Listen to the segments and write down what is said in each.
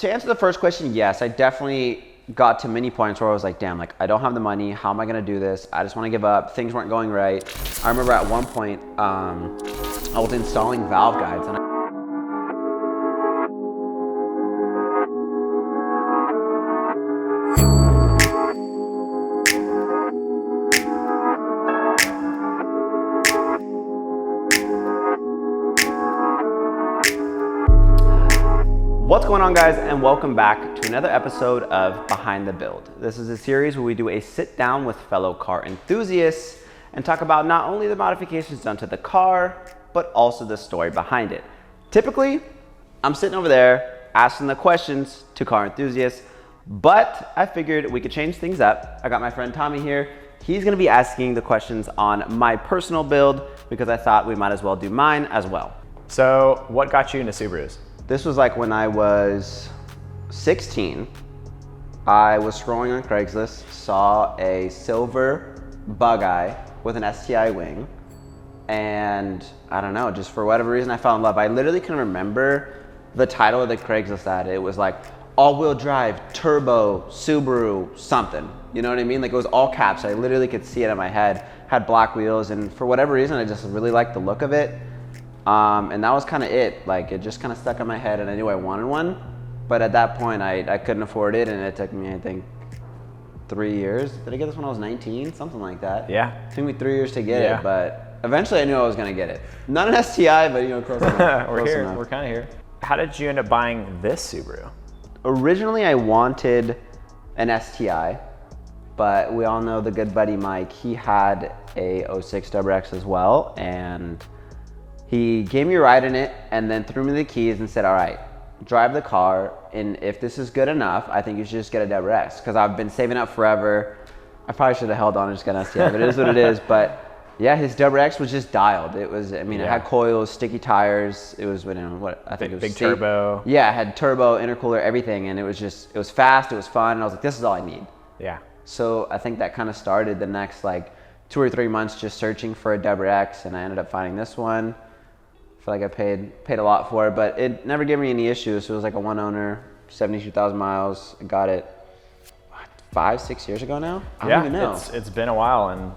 To answer the first question, yes, I definitely got to many points where I was like, damn, like I don't have the money. How am I gonna do this? I just wanna give up. Things weren't going right. I remember at one point, I was installing valve guides and What's going on, guys, and welcome back to another episode of Behind the Build. This is a series where we do a sit down with fellow car enthusiasts and talk about not only the modifications done to the car, but also the story behind it. Typically, I'm sitting over there asking the questions to car enthusiasts, but I figured we could change things up. I got my friend Tommy here. He's gonna be asking the questions on my personal build because I thought we might as well do mine as well. So what got you into Subarus? This was like when I was 16. I was scrolling on Craigslist, saw a silver Bug-Eye with an STI wing, and I don't know, just for whatever reason I fell in love. I literally can remember the title of the Craigslist ad. It was like all-wheel drive, turbo, Subaru, something. You know what I mean? Like it was all caps. I literally could see it in my head. Had black wheels, and for whatever reason, I just really liked the look of it. And that was kind of it. Like it just kind of stuck in my head and I knew I wanted one. But at that point I couldn't afford it, and it took me, I think, 3 years. Did I get this when I was 19? Something like that. Yeah. It took me 3 years to get it, but eventually I knew I was gonna get it. Not an STI, but you know, close enough. We're here, we're kind of here. How did you end up buying this Subaru? Originally I wanted an STI, but we all know the good buddy Mike, he had a 06 WRX as well, and he gave me a ride in it and then threw me the keys and said, all right, drive the car, and if this is good enough, I think you should just get a WRX, because I've been saving up forever. I probably should have held on and just got an STI, but it is what it is. But yeah, his WRX was just dialed. It was, I mean, it had coils, sticky tires. It was, what I think it was big turbo. Yeah, it had turbo, intercooler, everything, and it was just, it was fast, it was fun, and I was like, this is all I need. Yeah. So I think that kind of started the next like 2 or 3 months just searching for a WRX, and I ended up finding this one. I feel like I paid a lot for it, but it never gave me any issues. So it was like a one owner, 72,000 miles. I got it 5, 6 years ago now. I don't even know. It's been a while, and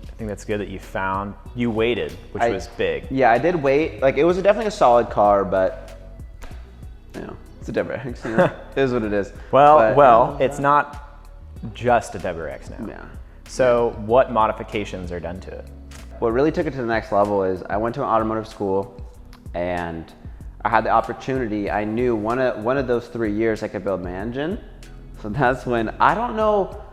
I think that's good that you waited, which was big. Yeah, I did wait. Like it was definitely a solid car, but you know, it's a WRX. You know? It is what it is. Well, it's not just a WRX now. Yeah. So what modifications are done to it? What really took it to the next level is I went to an automotive school, and I had the opportunity. I knew one of those 3 years I could build my engine. So that's when, I don't know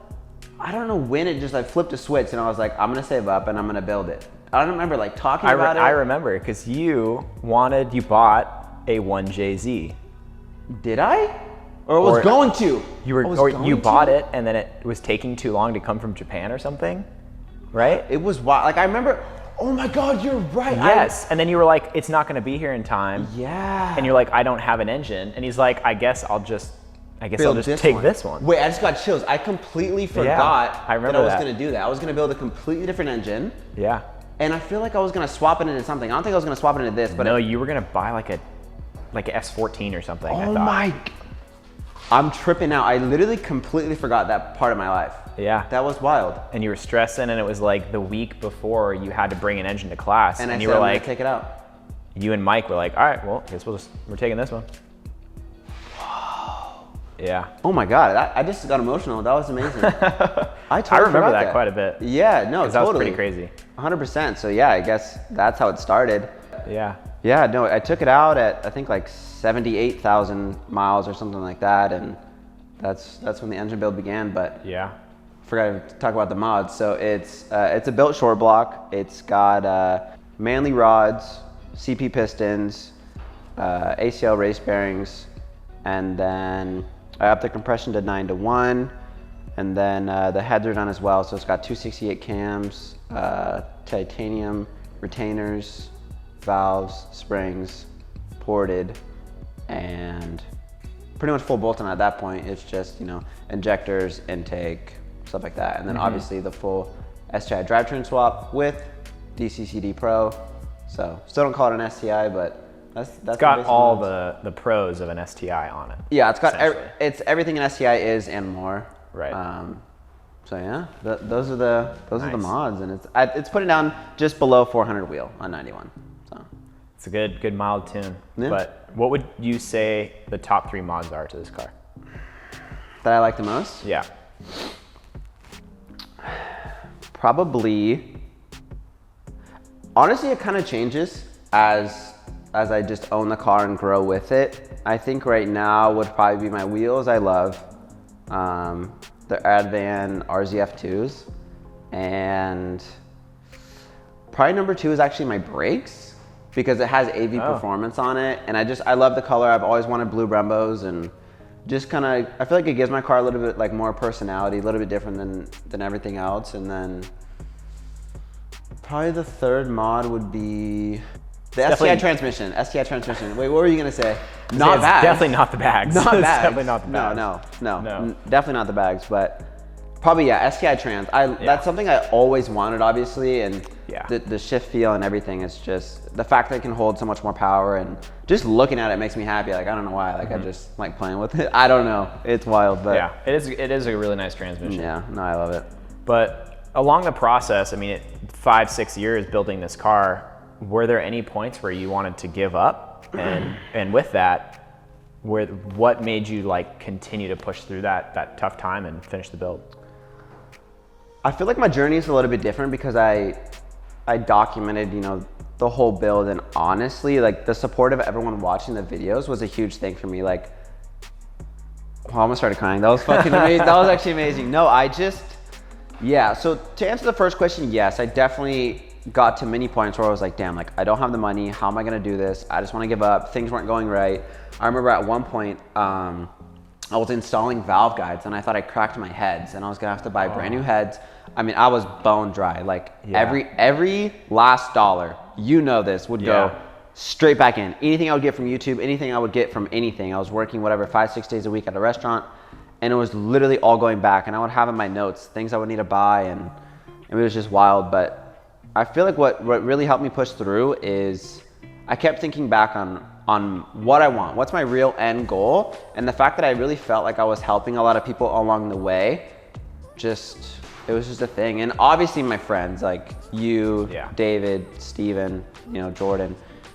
when it just, I flipped a switch and I was like, I'm gonna save up and I'm gonna build it. I don't remember like talking about it. I remember, because you bought a 1JZ. Did I? Or was going to? You bought it and then it was taking too long to come from Japan or something, right? It was wild. Like I remember, oh my God, you're right. Yes, and then you were like, it's not gonna be here in time. Yeah. And you're like, I don't have an engine. And he's like, I guess I'll just take this one. Wait, I just got chills. I completely forgot I remember that I was gonna do that. I was gonna build a completely different engine. Yeah. And I feel like I was gonna swap it into something. I don't think I was gonna swap it into this, but no, you were gonna buy like a S14 or something. Oh my, I'm tripping out. I literally completely forgot that part of my life. Yeah. That was wild. And you were stressing, and it was like the week before you had to bring an engine to class. And you were like, take it out. You and Mike were like, all right, well, I guess we're taking this one. Whoa. Yeah. Oh my God, I just got emotional. That was amazing. I remember that quite a bit. Yeah, no, totally. That was pretty crazy. 100%. So yeah, I guess that's how it started. Yeah. Yeah, no, I took it out at, I think like 78,000 miles or something like that. And that's when the engine build began, but yeah. Forgot to talk about the mods. So it's a built short block. It's got Manley rods, CP pistons, ACL race bearings, and then I upped the compression to 9:1, and then the heads are done as well. So it's got 268 cams, titanium retainers, valves, springs, ported, and pretty much full bolt-on at that point. It's just, you know, injectors, intake, stuff like that. And then obviously the full STI drivetrain swap with DCCD Pro. So still don't call it an STI, but That's got basic all mods. the pros of an STI on it. Yeah, it's got essentially. it's everything an STI is and more. Right. So yeah, those are the Nice. mods, and it's putting down just below 400 wheel on 91. So It's a good mild tune. Yeah. But what would you say the top 3 mods are to this car? that I like the most, Yeah. probably. Honestly, it kind of changes as I just own the car and grow with it. I think right now would probably be my wheels. I love the Advan RZF2s, and probably number 2 is actually my brakes because it has AV performance on it, and I love the color. I've always wanted blue Brembos, and just kind of I feel like it gives my car a little bit like more personality, a little bit different than everything else. And then probably the 3rd mod would be the STI transmission. STI transmission. Wait, what were you gonna say? Not It's bags. definitely not the bags. Not It's bags. definitely not the bags. No. Definitely not the bags, but probably STI trans. That's something I always wanted, obviously, and Yeah. the shift feel and everything is just the fact that it can hold so much more power, and just looking at it makes me happy. Like I don't know why. Like I just like playing with it. I don't know. It's wild, but Yeah, it is a really nice transmission. yeah. No, I love it. But along the process, I mean, 5-6 years building this car, were there any points where you wanted to give up? And with that, what made you like continue to push through that tough time and finish the build? I feel like my journey is a little bit different because I documented, the whole build, and honestly, like the support of everyone watching the videos was a huge thing for me. Like, I almost started crying. That was fucking amazing. That was actually amazing. No, so to answer the first question, yes, I definitely got to many points where I was like, damn, like I don't have the money. How am I gonna do this? I just wanna give up. Things weren't going right. I remember at one point, I was installing valve guides and I thought I cracked my heads and I was gonna have to buy brand new heads. I mean, I was bone dry. Like every last dollar, this would go straight back in. Anything I would get from YouTube, anything I would get from anything. I was working 5-6 days a week at a restaurant, and it was literally all going back. And I would have in my notes things I would need to buy, and it was just wild. But I feel like what really helped me push through is I kept thinking back on what I want, what's my real end goal, and the fact that I really felt like I was helping a lot of people along the way. It was just a thing. And obviously my friends like you, David, Steven, Jordan,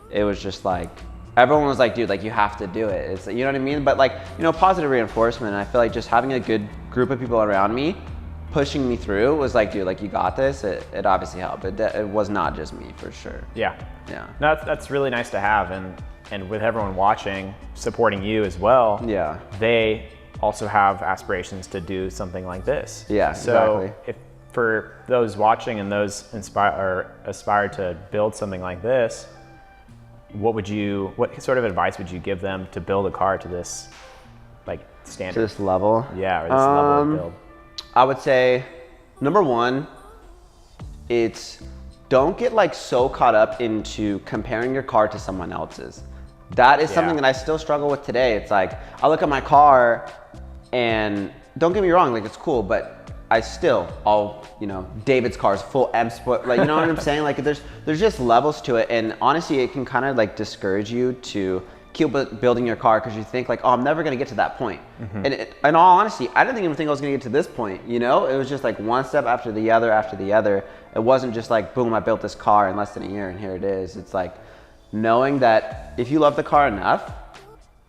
it was just like, everyone was like, dude, like you have to do it. It's, you know what I mean? But like, positive reinforcement. And I feel like just having a good group of people around me pushing me through was like, dude, like you got this. It obviously helped. It was not just me, for sure. Yeah. Yeah. No, that's really nice to have. And with everyone watching, supporting you as well, they also have aspirations to do something like this. Yeah, so exactly. if for those watching and those aspire to build something like this, what sort of advice would you give them to build a car to this like standard? To this level? Yeah, or this level of build. I would say, number 1, it's don't get like so caught up into comparing your car to someone else's. That is something that I still struggle with today. It's like, I look at my car and don't get me wrong, like it's cool, but David's car is full M Sport, like, you know what I'm saying? Like there's just levels to it. And honestly, it can kind of like discourage you to keep building your car because you think like, oh, I'm never gonna get to that point. And in all honesty, I didn't even think I was gonna get to this point, It was just like one step after the other after the other. It wasn't just like, boom, I built this car in less than a year and here it is. It's like knowing that if you love the car enough,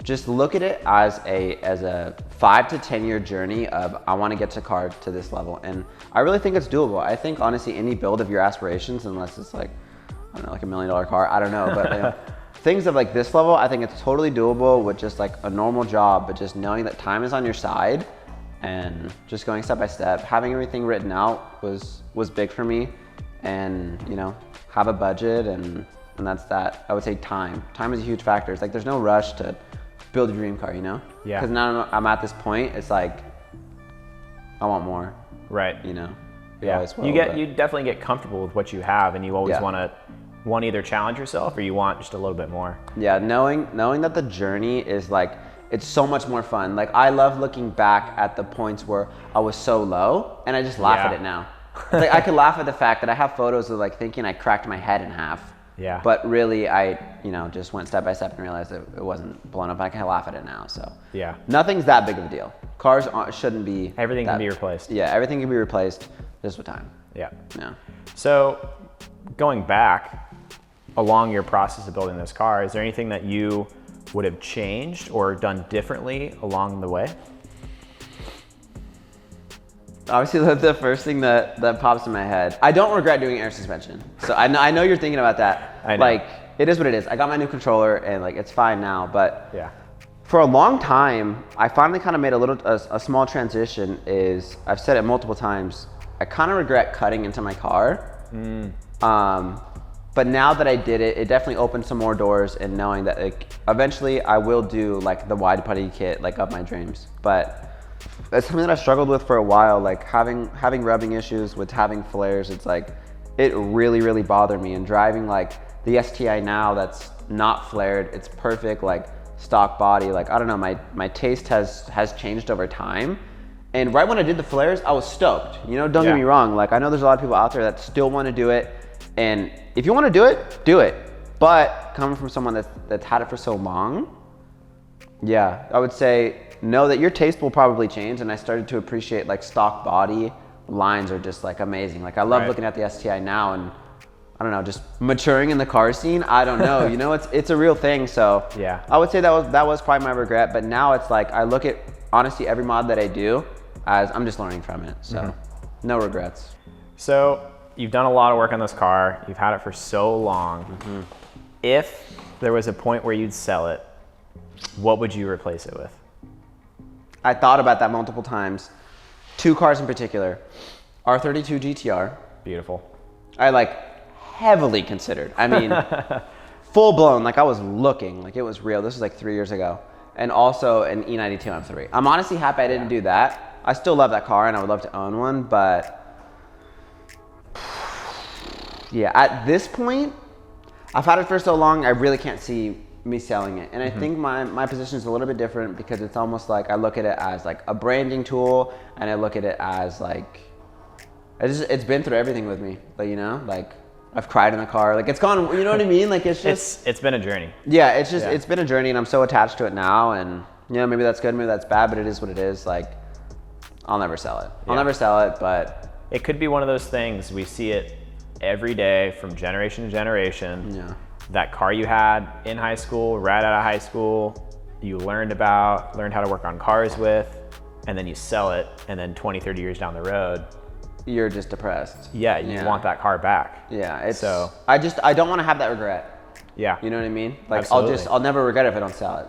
just look at it as a 5 to 10 year journey of I want to get to car to this level. And I really think it's doable. I think honestly any build of your aspirations, unless it's like, I don't know, like $1 million car, I don't know, but things of like this level, I think it's totally doable with just like a normal job, but just knowing that time is on your side and just going step by step. Having everything written out was big for me, and have a budget, and that's that. I would say time is a huge factor. It's like there's no rush to build a dream car, Yeah. Because now I'm at this point, it's like I want more. Right. Yeah. You definitely get comfortable with what you have, and you always want to either challenge yourself or you want just a little bit more. Yeah, knowing that the journey is like, it's so much more fun. Like I love looking back at the points where I was so low and I just laugh at it now. Like I could laugh at the fact that I have photos of like thinking I cracked my head in half. Yeah. But really, I just went step by step and realized that it wasn't blown up. I can laugh at it now. So Yeah. nothing's that big of a deal. Cars shouldn't be. Everything can be replaced. Yeah, everything can be replaced just with time. Yeah. Yeah. So going back along your process of building this car, is there anything that you would have changed or done differently along the way? Obviously, the first thing that pops in my head, I don't regret doing air suspension. So I know you're thinking about that. I know. Like, it is what it is. I got my new controller and like it's fine now, but Yeah. for a long time, I finally kind of made a small transition. Is I've said it multiple times. I kind of regret cutting into my car. But now that I did it, it definitely opened some more doors, and knowing that like, eventually I will do like the wide putty kit, like of my dreams. But it's something that I struggled with for a while, like having rubbing issues with having flares. It's like, it really bothered me. And driving like the STI now that's not flared, it's perfect, like stock body. Like, I don't know, my taste has changed over time. And right when I did the flares, I was stoked. Don't get me wrong. Like, I know there's a lot of people out there that still want to do it. And if you want to do it, do it. But coming from someone that's had it for so long, yeah, I would say know that your taste will probably change. And I started to appreciate like stock body lines are just like amazing. Like, I love looking at the STI now, and I don't know, just maturing in the car scene. I don't know, it's a real thing. So yeah, I would say that was probably my regret. But now it's like, I look at honestly every mod that I do as I'm just learning from it. So no regrets. So you've done a lot of work on this car. You've had it for so long. If there was a point where you'd sell it, what would you replace it with? I thought about that multiple times. 2 cars in particular. R32 GTR. Beautiful. I like heavily considered. I mean, full blown, like I was looking, like it was real. This was like 3 years ago. And also an E92 M3. I'm honestly happy I didn't do that. I still love that car and I would love to own one, but yeah, at this point, I've had it for so long, I really can't see me selling it. And I think my position is a little bit different, because it's almost like I look at it as like a branding tool, and I look at it as like, it's been through everything with me. Like, like I've cried in the car, like it's gone, you know what I mean? Like it's just, it's been a journey. Yeah, it's been a journey, and I'm so attached to it now, and maybe that's good, maybe that's bad, but it is what it is. Like, I'll never sell it. I'll never sell it, but it could be one of those things, we see it every day from generation to generation. Yeah. That car you had in high school, right out of high school, you learned how to work on cars with, and then you sell it, and then 20, 30 years down the road, you're just depressed. Yeah, you want that car back. Yeah, I don't want to have that regret. Yeah. You know what I mean? Like, absolutely. I'll never regret it if I don't sell it.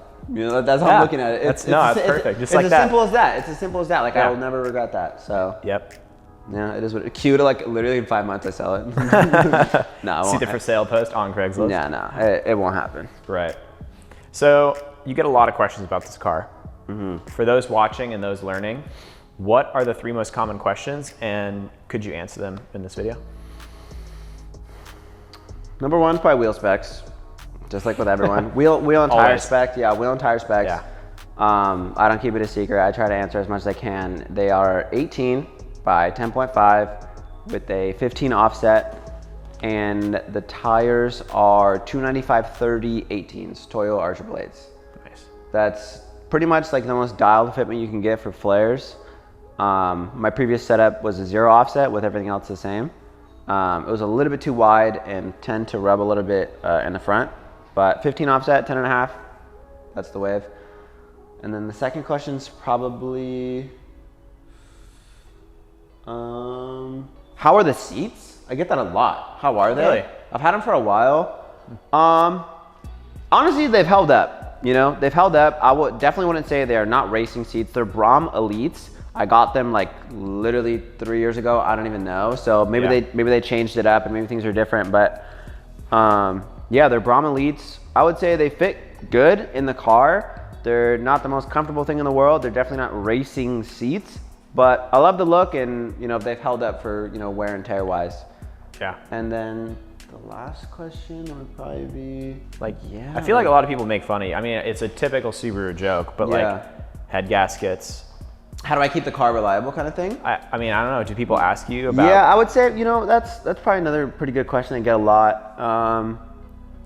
That's how I'm looking at it. That's perfect. Just like it's as simple as that. It's as simple as that. Like, I will never regret that. So. Yep. Yeah, it is what cue to like literally in 5 months I sell it. No, see the for sale post on Craigslist. Yeah, no, it won't happen. Right. So you get a lot of questions about this car. For those watching and those learning, what are the 3 most common questions, and could you answer them in this video? Number 1 is probably wheel specs, just like with everyone. wheel and tire spec. Yeah, wheel and tire specs. Yeah. I don't keep it a secret. I try to answer as much as I can. They are 18 by 10.5 with a 15 offset, and the tires are 295/30 18s, Toyo Archer blades. Nice. That's pretty much like the most dialed fitment you can get for flares. My previous setup was a 0 offset with everything else the same. It was a little bit too wide and tend to rub a little bit in the front, but 15 offset, 10.5, that's the wave. And then the second question's probably, how are the seats? I get that a lot. How are they? Really? I've had them for a while. Honestly, they've held up. They've held up. I definitely wouldn't say they are not racing seats. They're Brom Elites. I got them like literally 3 years ago. I don't even know. So maybe they changed it up and maybe things are different. But yeah, they're Brom Elites. I would say they fit good in the car. They're not the most comfortable thing in the world. They're definitely not racing seats. But I love the look, and they've held up for wear and tear wise. Yeah. And then the last question would probably be like, I feel like a lot of people make fun of you. I mean, it's a typical Subaru joke, but like head gaskets. How do I keep the car reliable, kind of thing? I mean, I don't know. Do people ask you about? Yeah, I would say that's probably another pretty good question I get a lot.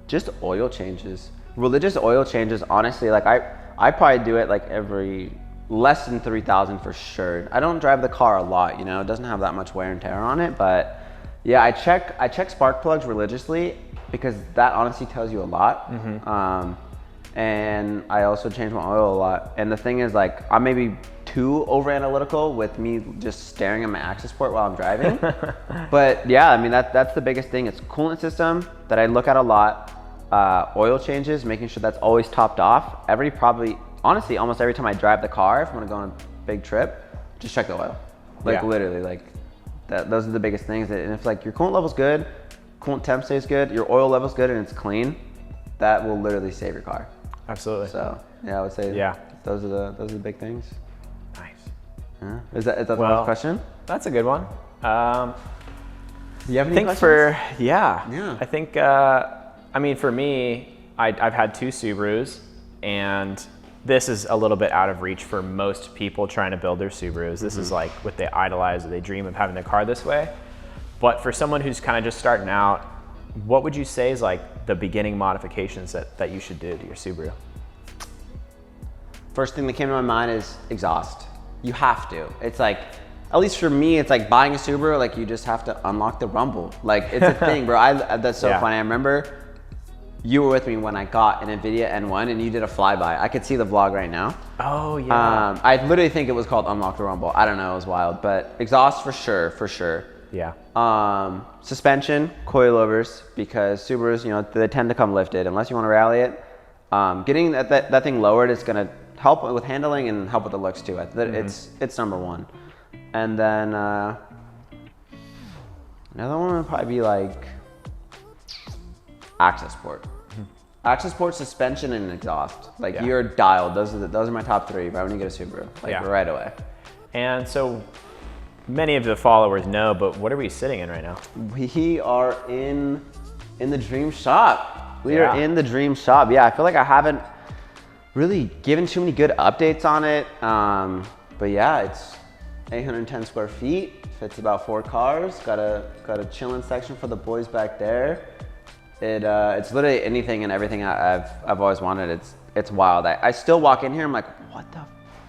Just oil changes. Religious oil changes, honestly, like I probably do it like every less than 3,000 for sure. I don't drive the car a lot, you know, it doesn't have that much wear and tear on it, but yeah, I check spark plugs religiously because that honestly tells you a lot. And I also change my oil a lot. And the thing is, like, I'm maybe too over analytical with me just staring at my access port while I'm driving. But yeah, I mean, that's the biggest thing. It's coolant system that I look at a lot. Oil changes, making sure that's always topped off. Honestly, almost every time I drive the car, if I'm gonna go on a big trip, just check the oil. Like literally, like those are the biggest things. And if like your coolant level's good, coolant temp stays good, your oil level's good and it's clean, that will literally save your car. Absolutely. So yeah, I would say those are the big things. Nice. Yeah. Is that the last question? That's a good one. Do you have any questions? Yeah. I think I mean, for me, I've had 2 Subarus, and this is a little bit out of reach for most people trying to build their Subarus. This is like what they idolize or they dream of having their car this way. But for someone who's kind of just starting out, what would you say is like the beginning modifications that you should do to your Subaru? First thing that came to my mind is exhaust. You have to. It's like, at least for me, it's like buying a Subaru, like you just have to unlock the rumble. Like it's a thing, bro. That's so funny. I remember you were with me when I got an NVIDIA N1 and you did a flyby. I could see the vlog right now. Oh yeah. I literally think it was called Unlock the Rumble. I don't know, it was wild, but exhaust for sure. Yeah. Suspension, coilovers, because Subarus, you know, they tend to come lifted unless you want to rally it. Getting that thing lowered is gonna help with handling and help with the looks too. It's number one. And then another one would probably be like access port. Access port, suspension, and exhaust. Like you're dialed. Those are my top 3 right when you get a Subaru. Like right away. And so many of the followers know, but what are we sitting in right now? We are in the dream shop. We are in the dream shop. Yeah, I feel like I haven't really given too many good updates on it. But yeah, it's 810 square feet. Fits about 4 cars. Got a chilling section for the boys back there. It's literally anything and everything I've always wanted. It's wild. I still walk in here, I'm like, what the,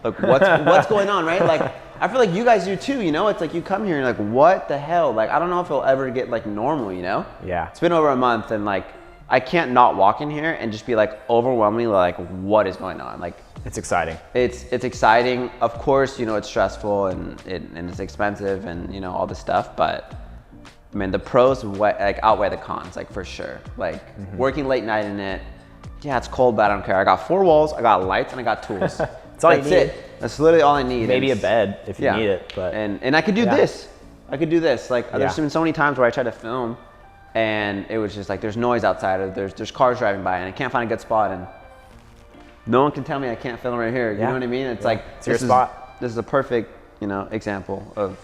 like what's going on, right? Like, I feel like you guys do too, you know? It's like you come here and you're like, what the hell? Like, I don't know if it'll ever get like normal, you know? Yeah. It's been over a month and like, I can't not walk in here and just be like overwhelmingly like, what is going on? Like, it's exciting. It's exciting. Of course, you know, it's stressful and it's expensive and you know, all this stuff, but I mean, the pros like outweigh the cons, like for sure. Like working late night in it, yeah, it's cold, but I don't care. I got 4 walls, I got lights, and I got tools. That's all you need. It. That's literally all I need. Maybe a bed if you need it, but and I could do this. I could do this. Like there's been so many times where I tried to film, and it was just like there's noise outside, or there's cars driving by, and I can't find a good spot, and no one can tell me I can't film right here. You know what I mean? It's like it's your spot. This is a perfect, you know, example of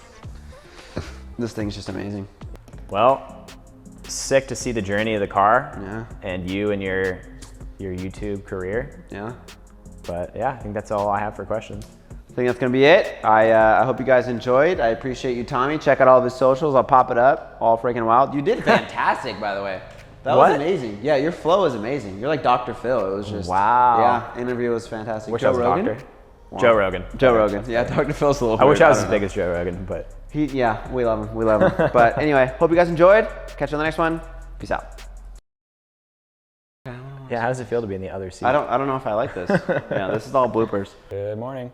this thing's just amazing. Well, sick to see the journey of the car and you and your YouTube career. Yeah. But yeah, I think that's all I have for questions. I think that's gonna be it. I hope you guys enjoyed. I appreciate you, Tommy. Check out all of his socials. I'll pop it up. All freaking wild. You did fantastic, by the way. That was amazing. Yeah, your flow is amazing. You're like Dr. Phil. It was just wow. Yeah, interview was fantastic. Wish I was a doctor. Wow. Joe Rogan. Joe Rogan. Yeah, Dr. Phil's a little. I wish I was as big as Joe Rogan, but. Yeah, we love him. We love him. But anyway, hope you guys enjoyed. Catch you on the next one. Peace out. Yeah, how does it feel to be in the other seat? I don't know if I like this. Yeah, this is all bloopers. Good morning.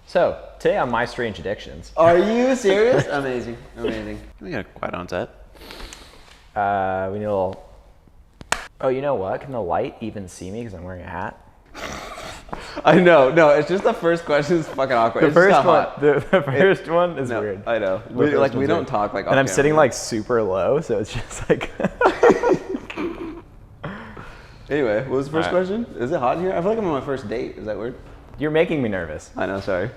So, today on My Strange Addictions. Are you serious? Amazing. We got quiet on set. We need a little. Oh, you know what? Can the light even see me because I'm wearing a hat? I know. No, it's just the first question is fucking awkward. The first one is weird. I know. We don't talk like. And I'm sitting like super low, so it's just like. Anyway, what was the first question? Is it hot in here? I feel like I'm on my first date. Is that weird? You're making me nervous. I know. Sorry.